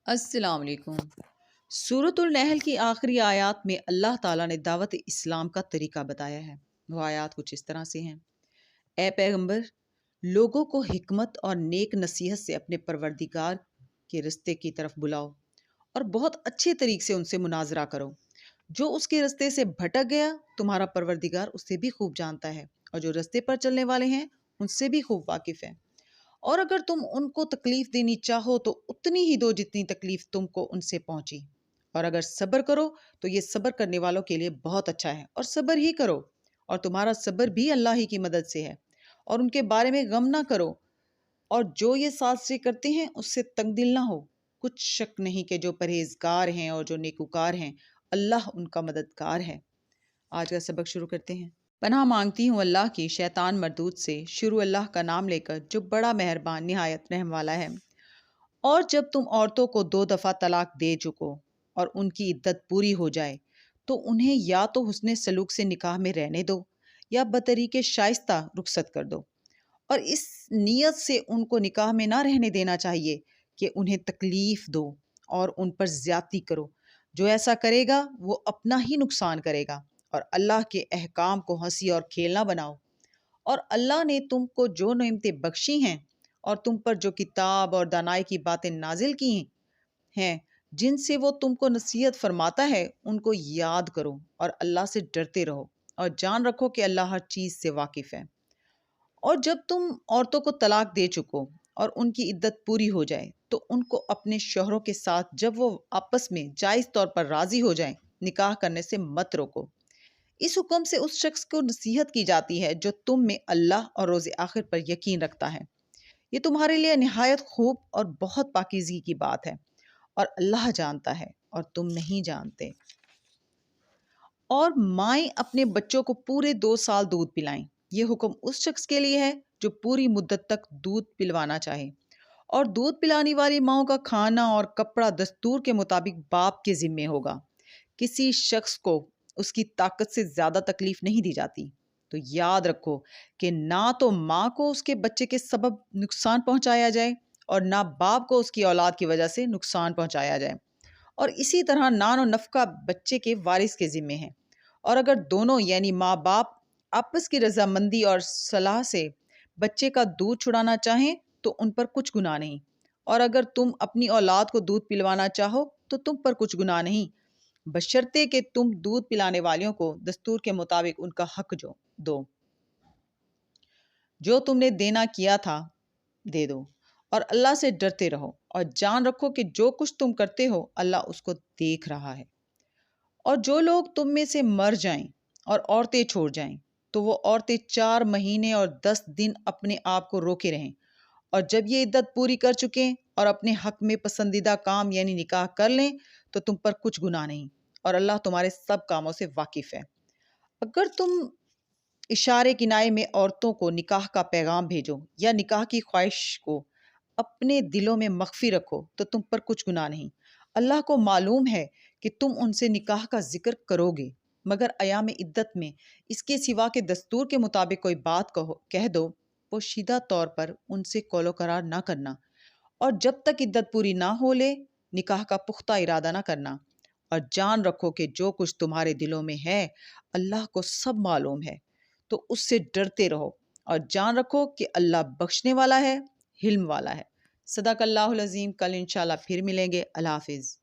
السلام علیکم۔ سورۃ النحل کی آخری آیات میں اللہ تعالیٰ نے دعوت اسلام کا طریقہ بتایا ہے۔ وہ آیات کچھ اس طرح سے ہیں: اے پیغمبر، لوگوں کو حکمت اور نیک نصیحت سے اپنے پروردگار کے رستے کی طرف بلاؤ اور بہت اچھے طریقے سے ان سے مناظرہ کرو۔ جو اس کے رستے سے بھٹک گیا، تمہارا پروردگار اسے بھی خوب جانتا ہے، اور جو رستے پر چلنے والے ہیں ان سے بھی خوب واقف ہے۔ اور اگر تم ان کو تکلیف دینی چاہو تو اتنی ہی دو جتنی تکلیف تم کو ان سے پہنچی، اور اگر صبر کرو تو یہ صبر کرنے والوں کے لیے بہت اچھا ہے۔ اور صبر ہی کرو، اور تمہارا صبر بھی اللہ ہی کی مدد سے ہے، اور ان کے بارے میں غم نہ کرو، اور جو یہ سازشیں کرتے ہیں اس سے تنگ دل نہ ہو۔ کچھ شک نہیں کہ جو پرہیزگار ہیں اور جو نیکوکار ہیں، اللہ ان کا مددگار ہے۔ آج کا سبق شروع کرتے ہیں۔ پناہ مانگتی ہوں اللہ کی شیطان مردود سے۔ شروع اللہ کا نام لے کر جو بڑا مہربان نہایت رحم والا ہے۔ اور جب تم عورتوں کو 2 دفعہ طلاق دے چکو اور ان کی عدت پوری ہو جائے تو انہیں یا تو حسن سلوک سے نکاح میں رہنے دو یا بطریق شائستہ رخصت کر دو، اور اس نیت سے ان کو نکاح میں نہ رہنے دینا چاہیے کہ انہیں تکلیف دو اور ان پر زیادتی کرو۔ جو ایسا کرے گا وہ اپنا ہی نقصان کرے گا، اور اللہ کے احکام کو ہنسی اور کھیل نہ بناؤ۔ اور اللہ نے تم کو جو نعمتیں بخشی ہیں اور تم پر جو کتاب اور دانائی کی باتیں نازل کی ہیں، جن سے وہ تم کو نصیحت فرماتا ہے، ان کو یاد کرو اور اللہ سے ڈرتے رہو، اور جان رکھو کہ اللہ ہر چیز سے واقف ہے۔ اور جب تم عورتوں کو طلاق دے چکو اور ان کی عدت پوری ہو جائے تو ان کو اپنے شوہروں کے ساتھ جب وہ آپس میں جائز طور پر راضی ہو جائیں نکاح کرنے سے مت روکو۔ اس حکم سے اس شخص کو نصیحت کی جاتی ہے جو تم میں اللہ اور روز آخر پر یقین رکھتا ہے۔ یہ تمہارے لیے نہایت خوب اور بہت پاکیزگی کی بات ہے، اور اللہ جانتا ہے اور تم نہیں جانتے۔ اور مائیں اپنے بچوں کو پورے 2 سال دودھ پلائیں۔ یہ حکم اس شخص کے لیے ہے جو پوری مدت تک دودھ پلوانا چاہے، اور دودھ پلانے والی ماؤں کا کھانا اور کپڑا دستور کے مطابق باپ کے ذمے ہوگا۔ کسی شخص کو اس کی طاقت سے زیادہ تکلیف نہیں دی جاتی۔ تو یاد رکھو کہ نہ تو ماں کو اس کے بچے کے سبب نقصان پہنچایا جائے اور نہ باپ کو اس کی اولاد کی وجہ سے نقصان پہنچایا جائے، اور اسی طرح نان و نفقہ بچے کے وارث کے ذمے ہے۔ اور اگر دونوں یعنی ماں باپ آپس کی رضامندی اور صلاح سے بچے کا دودھ چھڑانا چاہیں تو ان پر کچھ گناہ نہیں، اور اگر تم اپنی اولاد کو دودھ پلوانا چاہو تو تم پر کچھ گناہ نہیں، بشرطے کہ تم دودھ پلانے والیوں کو دستور کے مطابق ان کا حق دو۔ جو تم نے دینا کیا تھا دے دو، اور اللہ سے ڈرتے رہو، اور جان رکھو کہ جو کچھ تم کرتے ہو اللہ اس کو دیکھ رہا ہے۔ اور جو لوگ تم میں سے مر جائیں اور عورتیں چھوڑ جائیں تو وہ عورتیں 4 مہینے اور 10 دن اپنے آپ کو روکے رہیں، اور جب یہ عدت پوری کر چکیں اور اپنے حق میں پسندیدہ کام یعنی نکاح کر لیں تو تم پر کچھ گناہ نہیں، اور اللہ تمہارے سب کاموں سے واقف ہے۔ اگر تم اشارے کنائے میں عورتوں کو نکاح کا پیغام بھیجو یا نکاح کی خواہش کو اپنے دلوں میں مخفی رکھو تو تم پر کچھ گناہ نہیں۔ اللہ کو معلوم ہے کہ تم ان سے نکاح کا ذکر کرو گے، مگر ایام عدت میں اس کے سوا کے دستور کے مطابق کوئی بات کہہ دو، پوشیدہ طور پر ان سے قول و قرار نہ کرنا، اور جب تک عدت پوری نہ ہو لے نکاح کا پختہ ارادہ نہ کرنا۔ اور جان رکھو کہ جو کچھ تمہارے دلوں میں ہے اللہ کو سب معلوم ہے، تو اس سے ڈرتے رہو، اور جان رکھو کہ اللہ بخشنے والا ہے، حلم والا ہے۔ صدق اللہ العظیم۔ کل انشاءاللہ پھر ملیں گے۔ اللہ حافظ۔